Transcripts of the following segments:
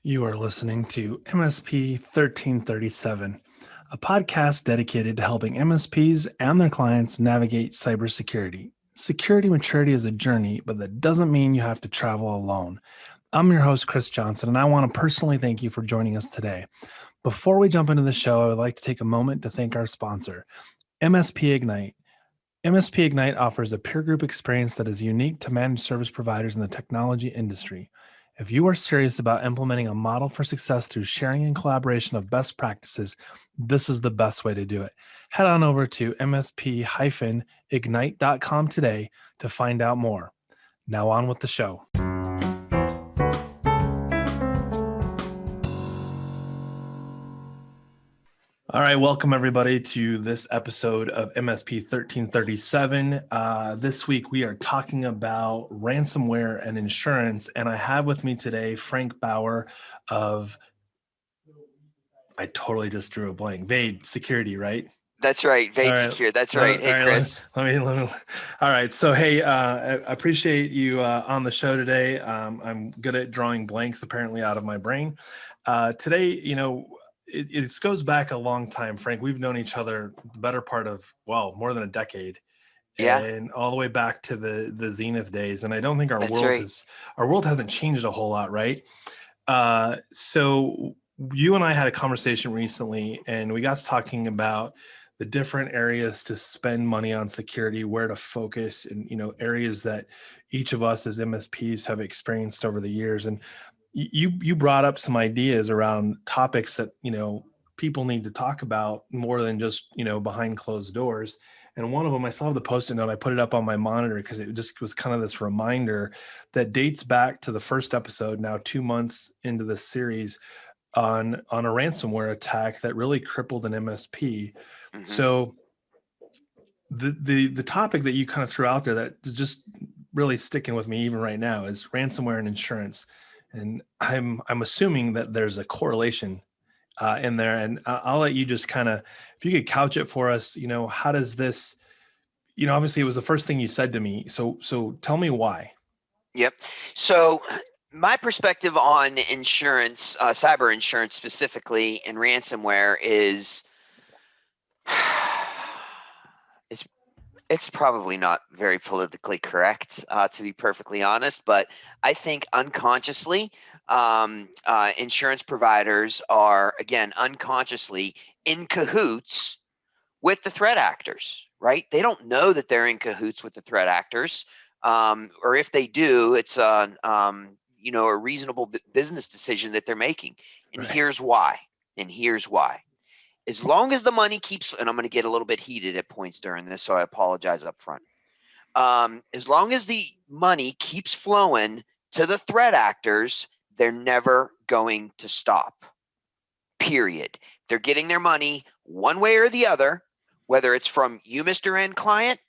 You are listening to MSP 1337, a podcast dedicated to helping MSPs and their clients navigate cybersecurity. Security maturity is a journey, but that doesn't mean you have to travel alone. I'm your host, Chris Johnson, and I want to personally thank you for joining us today. Before we jump into the show, I would like to take a moment to thank our sponsor, MSP-Ignite. MSP-Ignite offers a peer group experience that is unique to managed service providers in the technology industry. If you are serious about implementing a model for success through sharing and collaboration of best practices, this is the best way to do it. Head on over to msp-ignite.com today to find out more. Now on with the show. All right, welcome everybody to this episode of MSP 1337. This week we are talking about ransomware and insurance, and I have with me today Frank Bauer of, I totally just drew a blank, Vade Security, right? That's right, Vade All right. Secure. That's right. Hey, Chris. Let me. All right. So, hey, I appreciate you on the show today. I'm good at drawing blanks, apparently, out of my brain. Today, it goes back a long time, Frank. We've known each other the better part of, well, more than a decade, Yeah, and all the way back to the Zenith days. And I don't think that's right. our world hasn't changed a whole lot, right? So you and I had a conversation recently, and we got to talking about the different areas to spend money on security, where to focus, and areas that each of us as MSPs have experienced over the years. And you brought up some ideas around topics that people need to talk about more than just behind closed doors. And one of them, I still have the post-it note. I put it up on my monitor because it just was kind of this reminder that dates back to the first episode, now 2 months into the series, on a ransomware attack that really crippled an MSP. Hmm. So the topic that you kind of threw out there that is just really sticking with me even right now is ransomware and insurance. And I'm assuming that there's a correlation in there. And I'll let you just kind of, if you could couch it for us, how does this, obviously it was the first thing you said to me. So tell me why. Yep. So, my perspective on insurance, cyber insurance specifically, and ransomware is it's it's probably not very politically correct, to be perfectly honest. But I think unconsciously, insurance providers are again unconsciously in cahoots with the threat actors, right? They don't know that they're in cahoots with the threat actors, or if they do, it's a reasonable business decision that they're making. And Right. here's why. And here's why. As long as the money keeps, and I'm going to get a little bit heated at points during this, so I apologize up front. As long as the money keeps flowing to the threat actors, they're never going to stop. Period. They're getting their money one way or the other, whether it's from you, Mr. End client,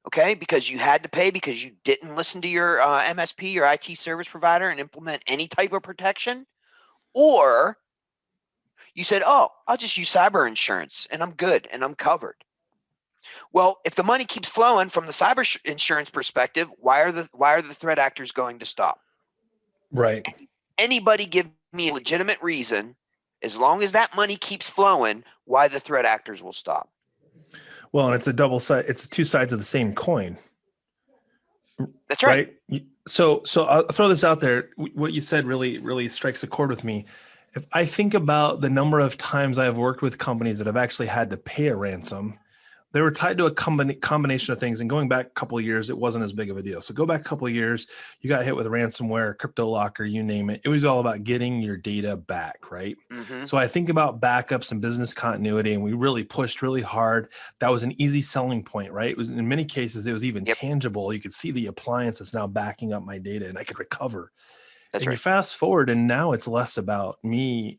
okay, because you had to pay because you didn't listen to your MSP, your IT service provider, and implement any type of protection, or you said, oh, I'll just use cyber insurance and I'm good and I'm covered. Well, if the money keeps flowing from the cyber insurance perspective, why are the threat actors going to stop? Right. Anybody give me a legitimate reason, as long as that money keeps flowing, why the threat actors will stop? Well, and it's a double side. It's two sides of the same coin, That's right. right? So I'll throw this out there. What you said really strikes a chord with me. If I think about the number of times I have worked with companies that have actually had to pay a ransom, they were tied to a combination of things. And going back a couple of years, it wasn't as big of a deal. So go back a couple of years, you got hit with ransomware, crypto locker, you name it. It was all about getting your data back, right? Mm-hmm. So I think about backups and business continuity, and we really pushed really hard. That was an easy selling point, right? It was, in many cases, it was even Yep. tangible. You could see the appliance that's now backing up my data, and I could recover. That's And you right. fast forward, and now it's less about me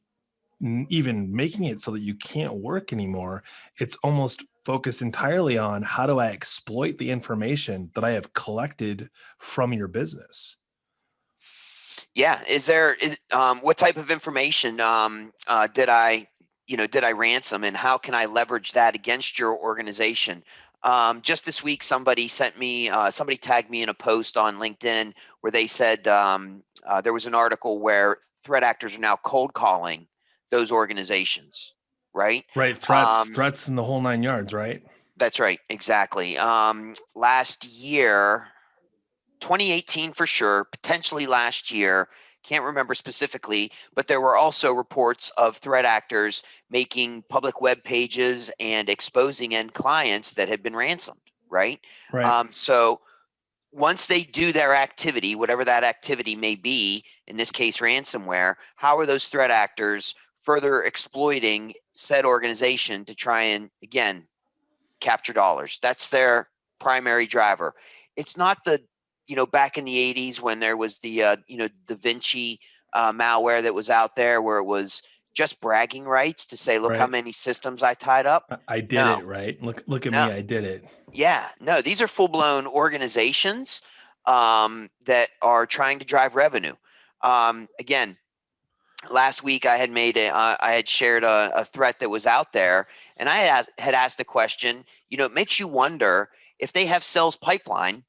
even making it so that you can't work anymore. It's almost focused entirely on how do I exploit the information that I have collected from your business. Yeah. What type of information did I ransom, and how can I leverage that against your organization? Just this week, somebody tagged me in a post on LinkedIn where they said there was an article where threat actors are now cold calling those organizations, right? Right. Threats in the whole 9 yards, right? That's right, exactly. Last year, 2018 for sure, potentially last year, can't remember specifically, but there were also reports of threat actors making public web pages and exposing end clients that had been ransomed, right? Right. So once they do their activity, whatever that activity may be, in this case ransomware, how are those threat actors further exploiting said organization to try and, again, capture dollars? That's their primary driver. It's not the, back in the 80s when there was the, Da Vinci malware that was out there where it was just bragging rights to say, look how Right. many systems I tied up. I did No, it, right? Look at no. me, I did it. Yeah, no, these are full-blown organizations that are trying to drive revenue. Again, last week I had shared a threat that was out there, and I had asked the question. It makes you wonder if they have sales pipeline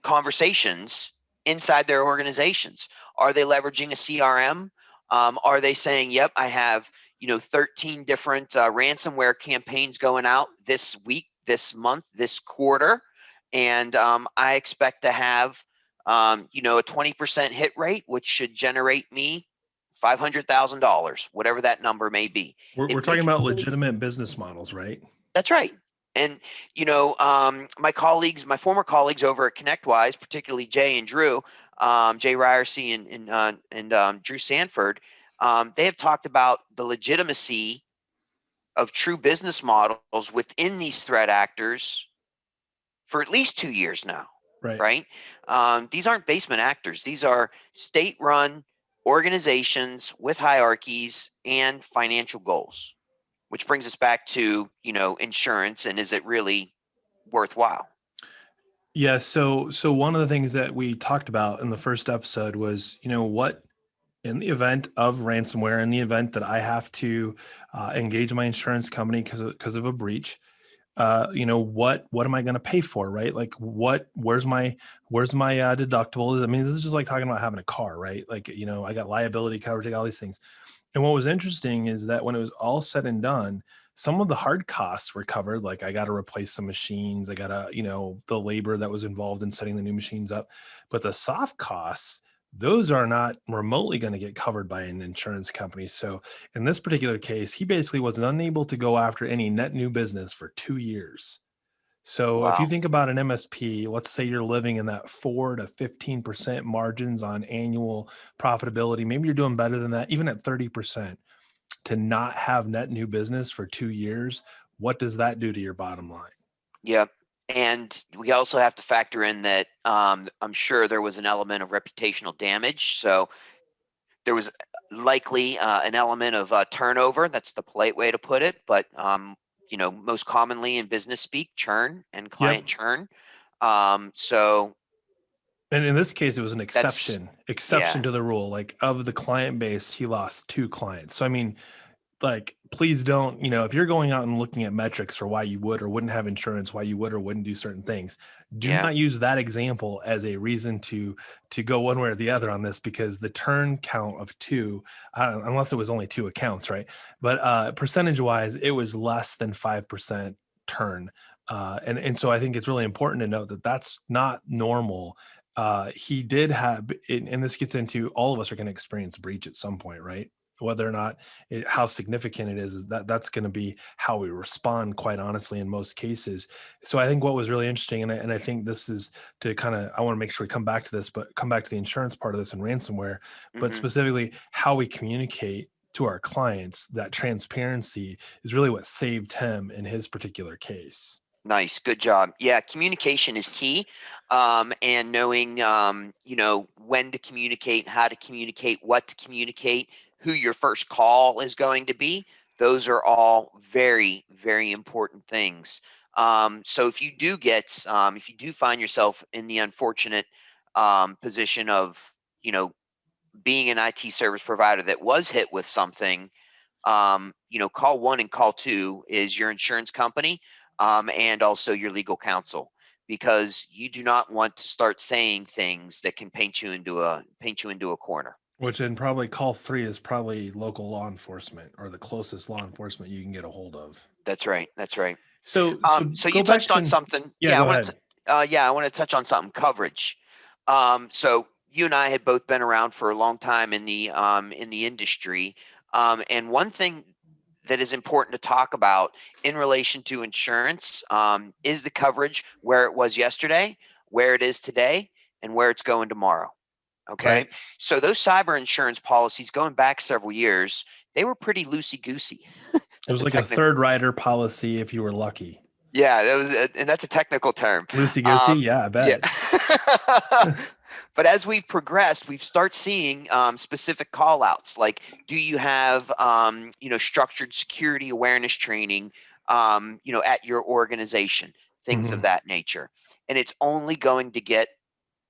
conversations inside their organizations. Are they leveraging a CRM? Are they saying, "Yep, I have 13 different ransomware campaigns going out this week, this month, this quarter, and I expect to have a 20% hit rate, which should generate me $500,000, whatever that number may be." We're It talking makes about legitimate business models, right? That's right. And my colleagues, my former colleagues over at ConnectWise, particularly Jay and Drew, Jay Ryerson and Drew Sanford, they have talked about the legitimacy of true business models within these threat actors for at least 2 years now, Right. right? These aren't basement actors. These are state-run organizations with hierarchies and financial goals, which brings us back to, insurance, and is it really worthwhile? Yeah, so one of the things that we talked about in the first episode was, what in the event of ransomware, in the event that I have to engage my insurance company because of a breach, what am I going to pay for, right? Like, where's my deductible? I mean, this is just like talking about having a car, right? Like, I got liability coverage, I got all these things. And what was interesting is that when it was all said and done, some of the hard costs were covered. Like, I got to replace some machines. I got to, the labor that was involved in setting the new machines up. But the soft costs, those are not remotely going to get covered by an insurance company. So in this particular case, he basically was unable to go after any net new business for 2 years. So if you Wow. think about an MSP, let's say you're living in that 4 to 15% margins on annual profitability. Maybe you're doing better than that, even at 30%. To not have net new business for 2 years, what does that do to your bottom line? Yep. And we also have to factor in that I'm sure there was an element of reputational damage. So there was likely an element of turnover. That's the polite way to put it. But most commonly in business speak, churn and Yep. client churn. So And in this case, it was an that's exception yeah, to the rule. Like, of the client base, he lost 2 clients. So I mean, like, please don't, if you're going out and looking at metrics for why you would or wouldn't have insurance, why you would or wouldn't do certain things, do yeah, not use that example as a reason to go one way or the other on this, because the turn count of 2, unless it was only 2 accounts, right? But percentage wise, it was less than 5% turn. And so I think it's really important to note that that's not normal. He did have, and this gets into, all of us are going to experience breach at some point, right? Whether or not how significant it is that's going to be how we respond, quite honestly, in most cases. So I think what was really interesting, and I think this is to kind of, I want to make sure we come back to this, but come back to the insurance part of this and ransomware, but hmm specifically how we communicate to our clients. That transparency is really what saved him in his particular case. Nice, good job. Yeah, communication is key, and knowing when to communicate, how to communicate, what to communicate, who your first call is going to be. Those are all very, very important things. So if you do find yourself in the unfortunate position of being an IT service provider that was hit with something, call one and call two is your insurance company, and also your legal counsel, because you do not want to start saying things that can paint you into a corner. Which in probably call 3 is probably local law enforcement or the closest law enforcement you can get a hold of. That's right. That's right. So So you go back touched on to, something. yeah, go ahead. I want to touch on something, coverage. So you and I had both been around for a long time in the industry. And one thing that is important to talk about in relation to insurance is the coverage, where it was yesterday, where it is today, and where it's going tomorrow. Okay. Right. So those cyber insurance policies going back several years, they were pretty loosey goosey. It was The like a technical, third rider policy if you were lucky. yeah, that was, and that's a technical term. Loosey goosey, yeah, I Yeah. bet. But as we've progressed, we've start seeing specific call outs. Like, do you have structured security awareness training at your organization, things of Mhm. that nature. And it's only going to get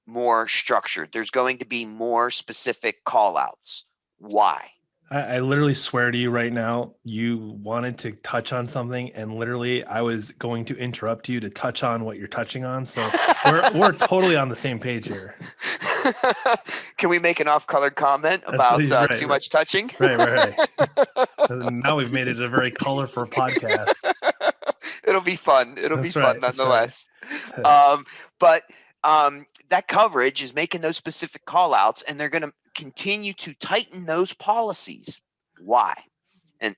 more structured. There's going to be more specific call outs. Why? I literally swear to you right now, you wanted to touch on something, and literally I was going to interrupt you to touch on what you're touching on. So we're totally on the same page here. Can we make an off-colored comment That's about right, too right, much touching? right. Now we've made it a very colorful podcast. It'll be fun. It'll be That's fun right. That's right. nonetheless. But that coverage is making those specific call outs, and they're going to continue to tighten those policies. Why? And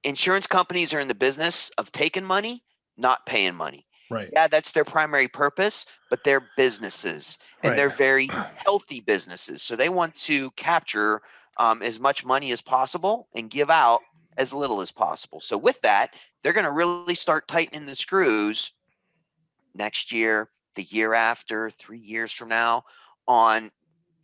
insurance companies are in the business of taking money, not paying money. Right. Yeah, that's their primary purpose, but they're businesses, and Right. they're very healthy businesses. So they want to capture as much money as possible and give out as little as possible. So with that, they're going to really start tightening the screws next year, the year after, 3 years from now, on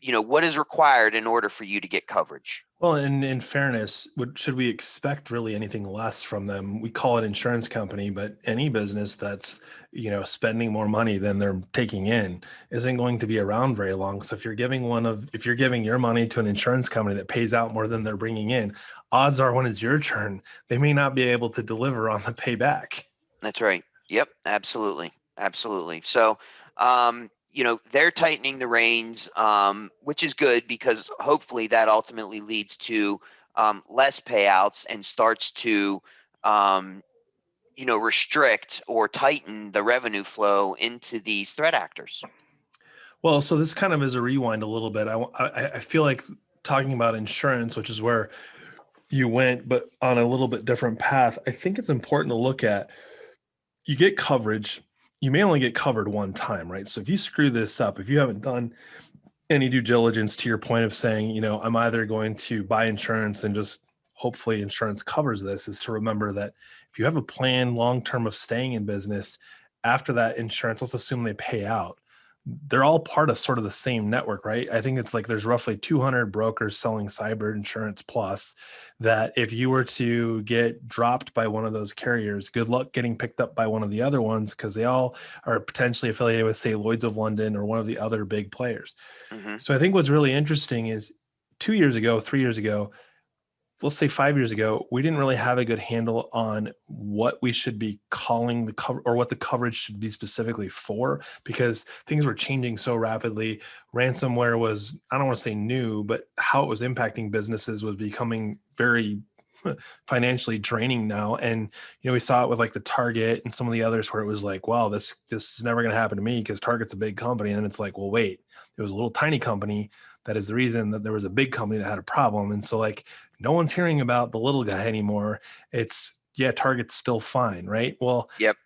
what is required in order for you to get coverage. Well, in fairness, should we expect really anything less from them? We call it insurance company, but any business that's, spending more money than they're taking in isn't going to be around very long. So if you're giving your money to an insurance company that pays out more than they're bringing in, odds are when it's your turn, they may not be able to deliver on the payback. That's right. Yep, absolutely. Absolutely. So, they're tightening the reins, which is good because hopefully that ultimately leads to less payouts and starts to, restrict or tighten the revenue flow into these threat actors. Well, so this kind of is a rewind a little bit. I feel like talking about insurance, which is where you went, but on a little bit different path. I think it's important to look at, you get coverage, you may only get covered one time, right? So if you screw this up, if you haven't done any due diligence, to your point of saying, I'm either going to buy insurance and just hopefully insurance covers this, is to remember that if you have a plan long term of staying in business, after that insurance, let's assume they pay out, they're all part of sort of the same network, right? I think it's like there's roughly 200 brokers selling cyber insurance plus, that if you were to get dropped by one of those carriers, good luck getting picked up by one of the other ones, because they all are potentially affiliated with, say, Lloyd's of London or one of the other big players. Mm-hmm. So I think what's really interesting is 2 years ago, 3 years ago, let's say 5 years ago, we didn't really have a good handle on what we should be calling the cover, or what the coverage should be specifically for, because things were changing so rapidly. Ransomware was, I don't want to say new, but how it was impacting businesses was becoming very financially draining now. And we saw it with like the Target and some of the others, where it was like, wow, this is never going to happen to me because Target's a big company. And then it's like, well, wait, it was a little tiny company that is the reason that there was a big company that had a problem. And so, like, no one's hearing about the little guy anymore. It's, yeah, Target's still fine, right? Well, Yep.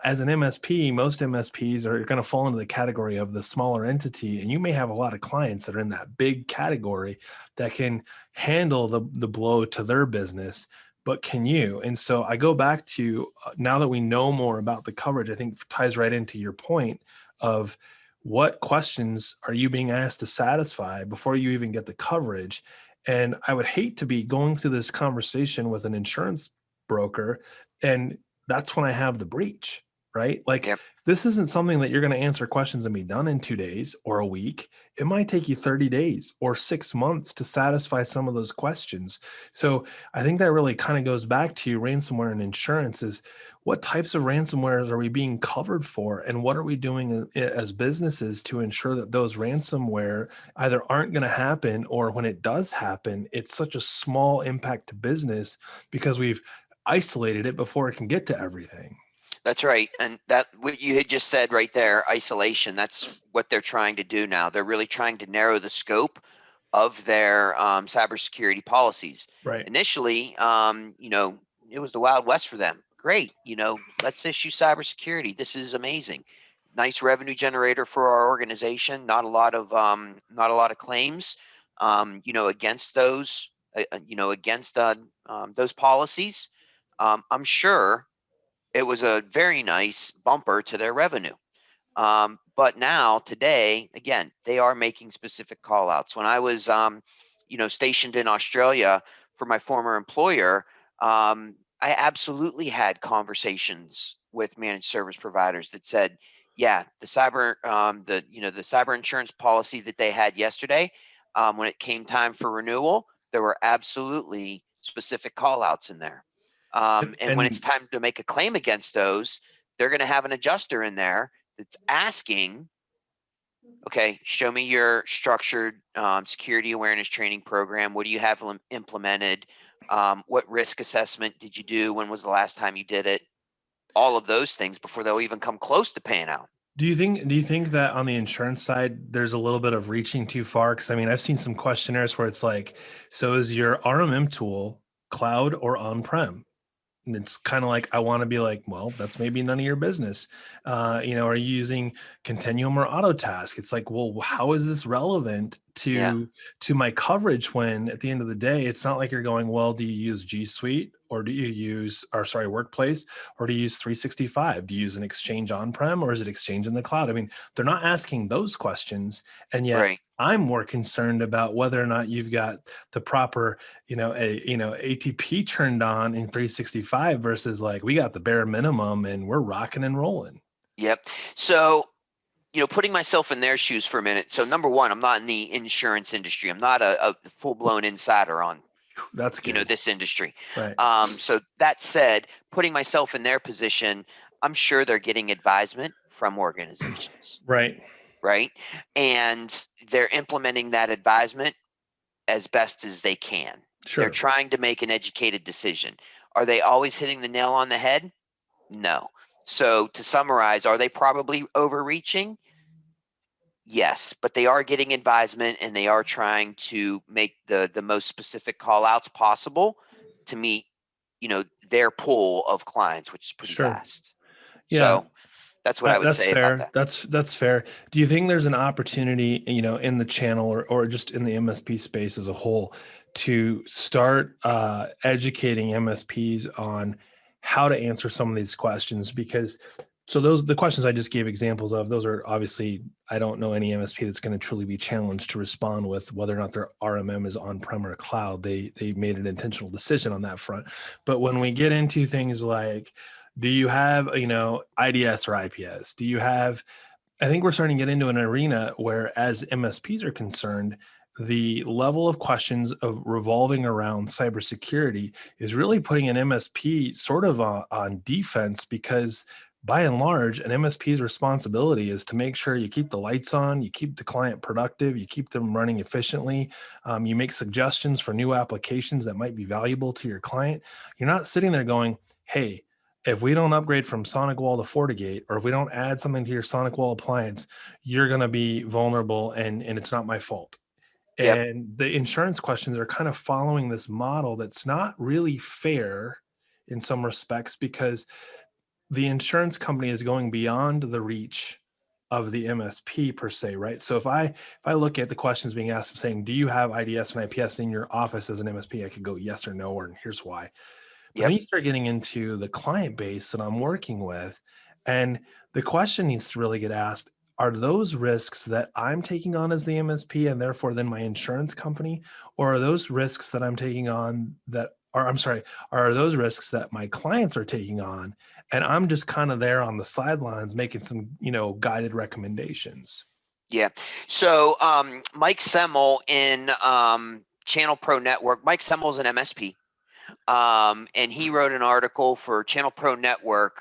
as an MSP, most MSPs are going to fall into the category of the smaller entity, and you may have a lot of clients that are in that big category that can handle the blow to their business, but can you? And so I go back to, now that we know more about the coverage, I think ties right into your point of, what questions are you being asked to satisfy before you even get the coverage? And I would hate to be going through this conversation with an insurance broker, and that's when I have the breach, right? Like Yep. this isn't something that you're going to answer questions and be done in 2 days or a week. It might take you 30 days or 6 months to satisfy some of those questions. So I think that really kind of goes back to ransomware and insurance is what types of ransomwares are we being covered for? And what are we doing as businesses to ensure that those ransomware either aren't going to happen or when it does happen, it's such a small impact to business because we've isolated it before it can get to everything. That's right. And that what you had just said right there, isolation, that's what they're trying to do now. They're really trying to narrow the scope of their cybersecurity policies. Right. Initially, it was the Wild West for them. Great, let's issue cybersecurity. This is amazing. Nice revenue generator for our organization. Not a lot of claims, against those policies. I'm sure it was a very nice bumper to their revenue. But now, today, again, they are making specific call outs. When I was, stationed in Australia for my former employer, I absolutely had conversations with managed service providers that said, yeah, the cyber insurance policy that they had yesterday, when it came time for renewal, there were absolutely specific call outs in there. And when it's And time to make a claim against those, they're going to have an adjuster in there that's asking, okay, show me your structured security awareness training program. What do you have implemented? What risk assessment did you do? When was the last time you did it? All of those things before they'll even come close to paying out. do you think that on the insurance side, there's a little bit of reaching too far? Because I mean, I've seen some questionnaires where it's like, so is your RMM tool cloud or on-prem? And it's kind of like, I want to be like, well, that's maybe none of your business. Are you using Continuum or Autotask? It's like, well, how is this relevant Yeah, to my coverage when at the end of the day, it's not like you're going, well, do you use G Suite or do you use, or sorry, Workplace, or do you use 365? Do you use an Exchange on-prem or is it Exchange in the cloud? I mean, they're not asking those questions. And yet right. I'm more concerned about whether or not you've got the proper ATP turned on in 365 versus like we got the bare minimum and we're rocking and rolling. Yep. So, putting myself in their shoes for a minute. So, number one, I'm not in the insurance industry. I'm not a full-blown insider on That's good. this industry. Right. So that said, putting myself in their position, I'm sure they're getting advisement from organizations, Right. right? And they're implementing that advisement as best as they can. They're Sure. trying to make an educated decision. Are they always hitting the nail on the head? No. So to summarize, are they probably overreaching? Yes, but they are getting advisement and they are trying to make the most specific call outs possible to meet, their pool of clients, which is pretty Sure. vast. Yeah. So that's what I would That's say about fair. that. That's fair. Do you think there's an opportunity, in the channel or just in the MSP space as a whole to start educating MSPs on how to answer some of these questions? Because so the questions I just gave examples of, those are obviously, I don't know any MSP that's going to truly be challenged to respond with whether or not their RMM is on-prem or cloud. They made an intentional decision on that front. But when we get into things like, do you have, IDS or IPS? Do you have, I think we're starting to get into an arena where, as MSPs are concerned, the level of questions of revolving around cybersecurity is really putting an MSP sort of on defense because, by and large, an MSP's responsibility is to make sure you keep the lights on, you keep the client productive, you keep them running efficiently, you make suggestions for new applications that might be valuable to your client. You're not sitting there going, hey, if we don't upgrade from Sonic Wall to FortiGate, or if we don't add something to your Sonic Wall appliance, you're going to be vulnerable and it's not my fault. Yep. And the insurance questions are kind of following this model that's not really fair in some respects because the insurance company is going beyond the reach of the MSP per se, right? So if I look at the questions being asked saying, do you have IDS and IPS in your office as an MSP? I could go yes or no, or here's why. But then Yep. you start getting into the client base that I'm working with, and the question needs to really get asked, are those risks that I'm taking on as the MSP and therefore then my insurance company, or are those risks that I'm taking on that or I'm sorry, are those risks that my clients are taking on, and I'm just kind of there on the sidelines making some, guided recommendations. Yeah. So Mike Semel in Channel Pro Network. Mike Semel is an MSP, and he wrote an article for Channel Pro Network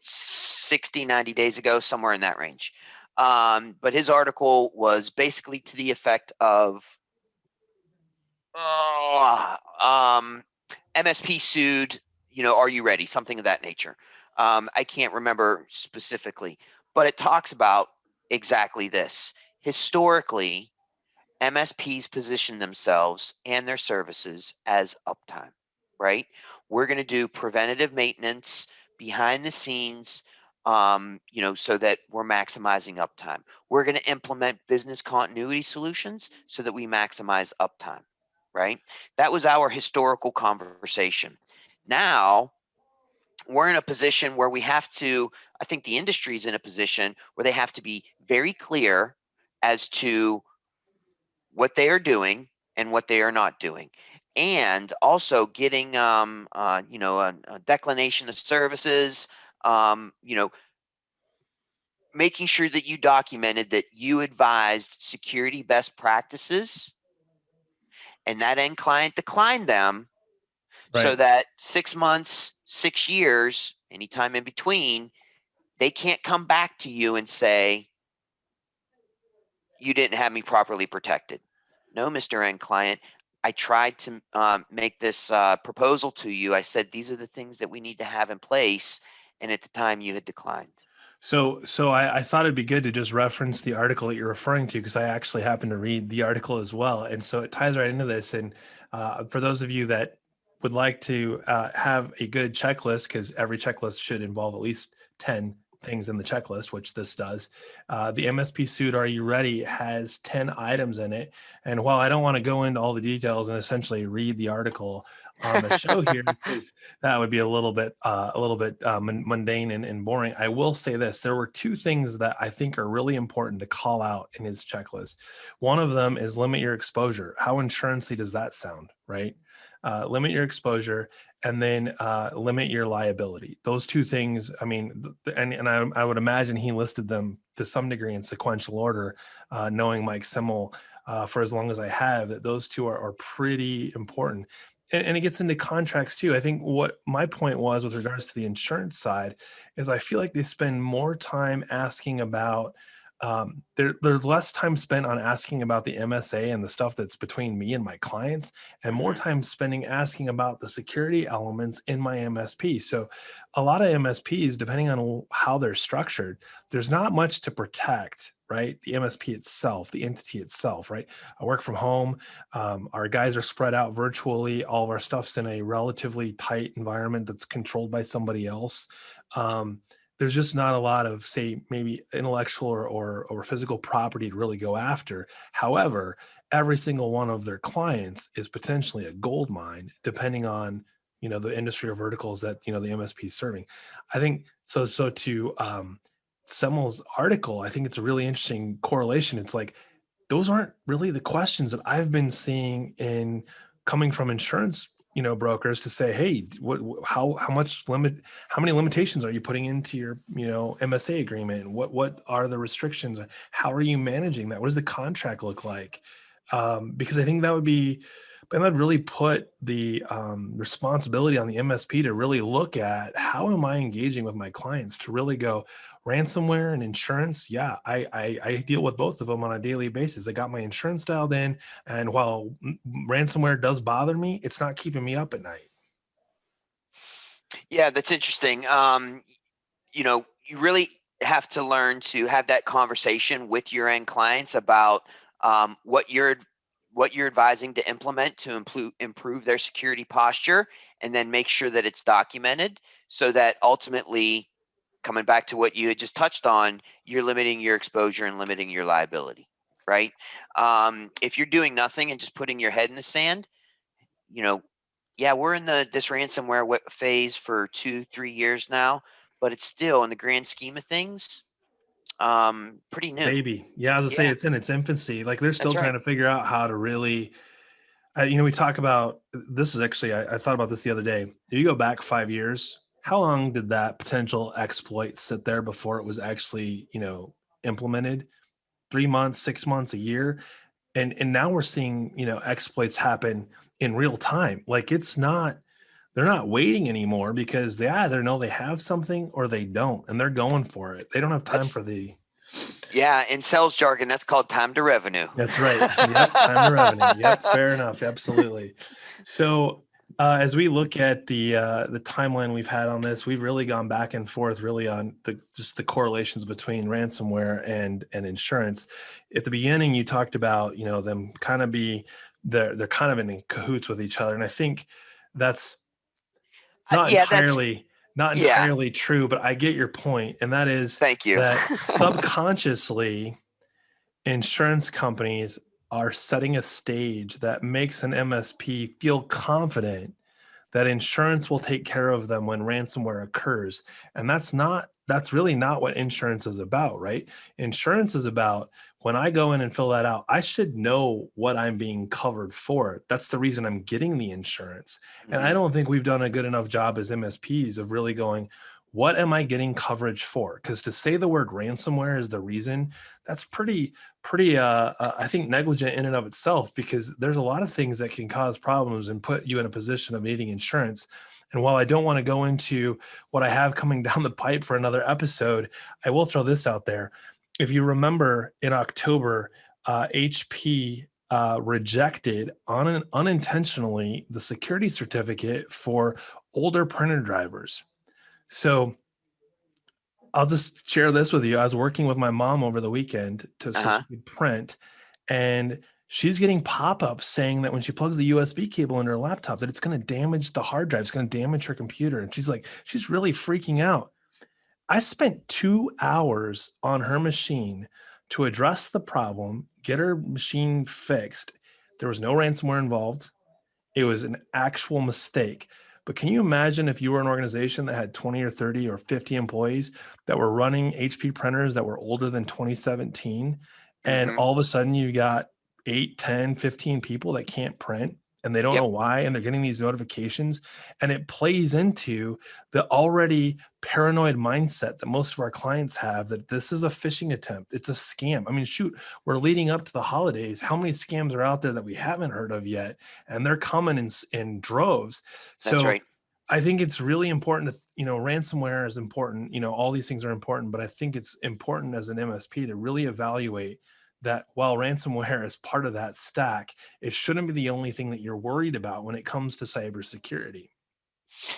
60, 90 days ago, somewhere in that range. But his article was basically to the effect of MSP sued, are you ready? Something of that nature. I can't remember specifically, but it talks about exactly this. Historically, MSPs position themselves and their services as uptime, right? We're going to do preventative maintenance behind the scenes, so that we're maximizing uptime. We're going to implement business continuity solutions so that we maximize uptime, right? That was our historical conversation. Now, we're in a position where we have to, I think the industry is in a position where they have to be very clear as to what they are doing and what they are not doing, and also getting a declination of services, making sure that you documented that you advised security best practices and that end client declined them, so Right. that 6 months, 6 years, anytime in between, they can't come back to you and say, you didn't have me properly protected. No, Mr. End client, I tried to make this proposal to you. I said, these are the things that we need to have in place. And at the time you had declined. So I thought it'd be good to just reference the article that you're referring to, because I actually happened to read the article as well, and so it ties right into this. And for those of you that would like to have a good checklist, because every checklist should involve at least 10 things in the checklist, which this does. The MSP Sued Are You Ready has 10 items in it, and while I don't want to go into all the details and essentially read the article on the show here, because that would be a little bit mundane and boring. I will say this: there were two things that I think are really important to call out in his checklist. One of them is limit your exposure. How insurancey does that sound, right? Limit your exposure, and then limit your liability. Those two things, I mean, and I would imagine he listed them to some degree in sequential order, knowing Mike Semel for as long as I have, that those two are pretty important. And it gets into contracts too. I think what my point was with regards to the insurance side is I feel like they spend more time asking about, there's less time spent on asking about the MSA and the stuff that's between me and my clients, and more time spending asking about the security elements in my MSP. So a lot of MSPs, depending on how they're structured, there's not much to protect, right? The MSP itself, the entity itself, right? I work from home. Our guys are spread out virtually. All of our stuff's in a relatively tight environment that's controlled by somebody else. There's just not a lot of, say, maybe intellectual or physical property to really go after. However, every single one of their clients is potentially a gold mine, depending on the industry or verticals that the MSP is serving. I think so. So to Semel's article, I think it's a really interesting correlation. It's like those aren't really the questions that I've been seeing in coming from insurance, brokers, to say, hey, how many limitations are you putting into your, MSA agreement? What are the restrictions? How are you managing that? What does the contract look like? Because I think that would really put the responsibility on the MSP to really look at, how am I engaging with my clients, to really go, ransomware and insurance. Yeah, I deal with both of them on a daily basis. I got my insurance dialed in, and while ransomware does bother me, it's not keeping me up at night. Yeah, that's interesting. You really have to learn to have that conversation with your end clients about what you're advising to implement to improve their security posture, and then make sure that it's documented, so that ultimately, coming back to what you had just touched on, you're limiting your exposure and limiting your liability, right? If you're doing nothing and just putting your head in the sand, yeah, we're in this ransomware phase for 2-3 years now, but it's still, in the grand scheme of things, pretty new. Baby. Yeah, as I say, Yeah, it's in its infancy. Like they're still that's trying right. to figure out how to really We talk about this is actually, I thought about this the other day. If you go back 5 years, how long did that potential exploit sit there before it was actually, implemented? 3 months, 6 months, a year. And now we're seeing, exploits happen in real time. Like they're not waiting anymore because they either know they have something or they don't, and they're going for it. They don't have time That's for the Yeah, in sales jargon, that's called time to revenue. That's right. Yep, time to revenue. Yep, fair enough. Absolutely. So, as we look at the timeline we've had on this, we've really gone back and forth, really on just the correlations between ransomware and insurance. At the beginning, you talked about them kind of they're kind of in cahoots with each other, and I think that's not Yeah, that's entirely not yeah. entirely true, but I get your point, and that is Thank you. that subconsciously insurance companies are setting a stage that makes an MSP feel confident that insurance will take care of them when ransomware occurs. And that's really not what insurance is about, right? Insurance is about when I go in and fill that out, I should know what I'm being covered for. That's the reason I'm getting the insurance. And I Mhm. don't think we've done a good enough job as MSPs of really going, what am I getting coverage for? Because to say the word ransomware is the reason, that's I think negligent in and of itself, because there's a lot of things that can cause problems and put you in a position of needing insurance. And while I don't want to go into what I have coming down the pipe for another episode, I will throw this out there. If you remember in October, HP rejected unintentionally the security certificate for older printer drivers. So I'll just share this with you. I was working with my mom over the weekend so Uh-huh. she could print, and she's getting pop-ups saying that when she plugs the USB cable into her laptop, that it's going to damage the hard drive, it's going to damage her computer. And she's really freaking out. I spent 2 hours on her machine to address the problem, get her machine fixed. There was no ransomware involved. It was an actual mistake. But can you imagine if you were an organization that had 20 or 30 or 50 employees that were running HP printers that were older than 2017, and Mhm. all of a sudden you got 8, 10, 15 people that can't print and they don't Yep, know why, and they're getting these notifications, and it plays into the already paranoid mindset that most of our clients have, that this is a phishing attempt, it's a scam. I mean, shoot, we're leading up to the holidays. How many scams are out there that we haven't heard of yet? And they're coming in droves. that's So right. I think it's really important to, ransomware is important. All these things are important, but I think it's important as an MSP to really evaluate that while ransomware is part of that stack, it shouldn't be the only thing that you're worried about when it comes to cybersecurity.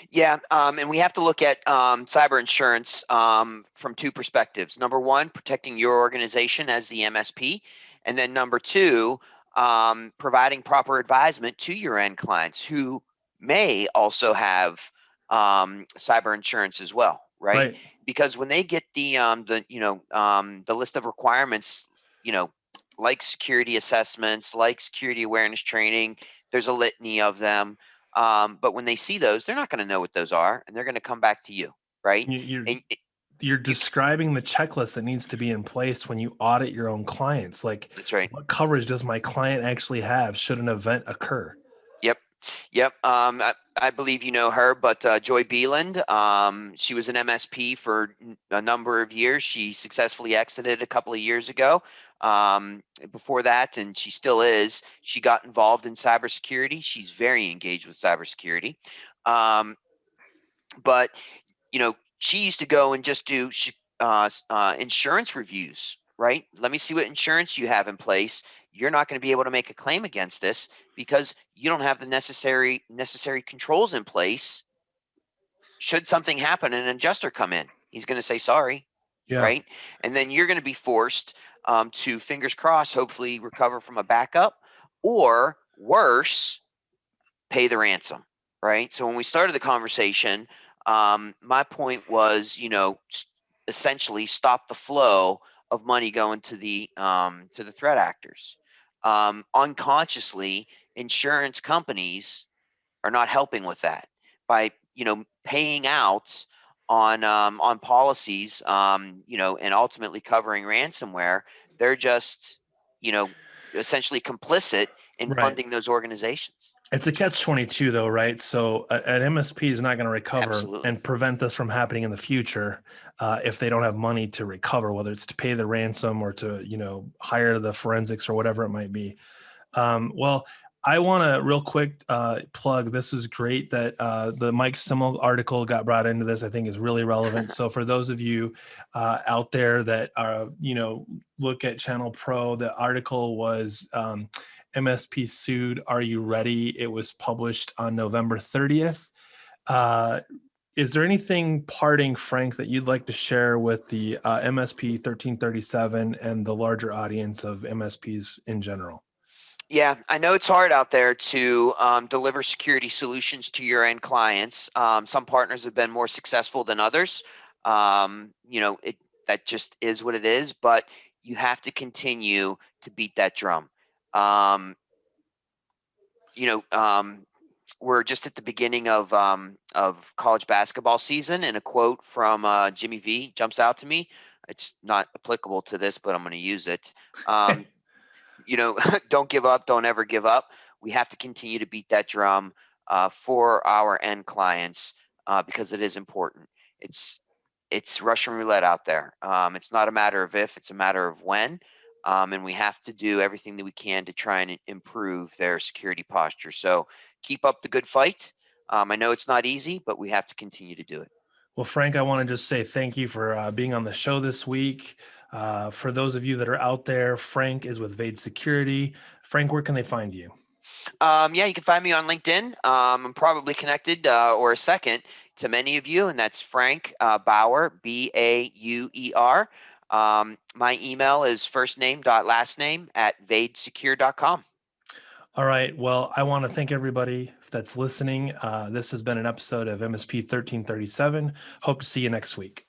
Yeah, and we have to look at cyber insurance from two perspectives. Number one, protecting your organization as the MSP, and then number two, providing proper advisement to your end clients who may also have cyber insurance as well, right? Right. Because when they get the list of requirements, you know, like security assessments, like security awareness training, there's a litany of them. But when they see those, they're not going to know what those are, and they're going to come back to you, right? You, you're And you're you, describing the checklist that needs to be in place when you audit your own clients. Like, that's right. what coverage does my client actually have should an event occur? Yep. Yep. I believe you know her, but Joy Beeland, she was an MSP for a number of years. She successfully exited a couple of years ago. Before that, and she still is, she got involved in cybersecurity. She's very engaged with cybersecurity. Um, but she used to go and just do insurance reviews, right? Let me see what insurance you have in place. You're not going to be able to make a claim against this because you don't have the necessary controls in place. Should something happen and an adjuster come in, he's going to say sorry, Yeah. right? And then you're going to be forced to, fingers crossed, hopefully recover from a backup, or worse, pay the ransom, right? So when we started the conversation, my point was, essentially stop the flow of money going to the threat actors. Unconsciously, insurance companies are not helping with that by paying out on policies, and ultimately covering ransomware. They're just you know essentially complicit in Right. funding those organizations. It's a catch-22 though, right? So an MSP is not going to recover Absolutely. and prevent this from happening in the future if they don't have money to recover, whether it's to pay the ransom or to, hire the forensics or whatever it might be. Well, I want to real quick plug. This is great that the Mike Semel article got brought into this. I think is really relevant. So for those of you out there that are, look at Channel Pro, the article was MSP Sued. Are you ready? It was published on November 30th. Is there anything parting, Frank, that you'd like to share with the MSP 1337 and the larger audience of MSPs in general? Yeah, I know it's hard out there to deliver security solutions to your end clients. Some partners have been more successful than others. That just is what it is. But you have to continue to beat that drum. We're just at the beginning of college basketball season, and a quote from Jimmy V jumps out to me. It's not applicable to this, but I'm going to use it. Don't give up, don't ever give up. We have to continue to beat that drum for our end clients because it is important. It's Russian roulette out there. It's not a matter of if, it's a matter of when. And we have to do everything that we can to try and improve their security posture. So keep up the good fight. I know it's not easy, but we have to continue to do it. Well, Frank, I want to just say thank you for being on the show this week. For those of you that are out there, Frank is with Vade Security. Frank, where can they find you? You can find me on LinkedIn. I'm probably connected or a second to many of you, and that's Frank Bauer, Bauer. My email is firstname.lastname@vadesecure.com. All right. Well, I want to thank everybody that's listening. This has been an episode of MSP 1337. Hope to see you next week.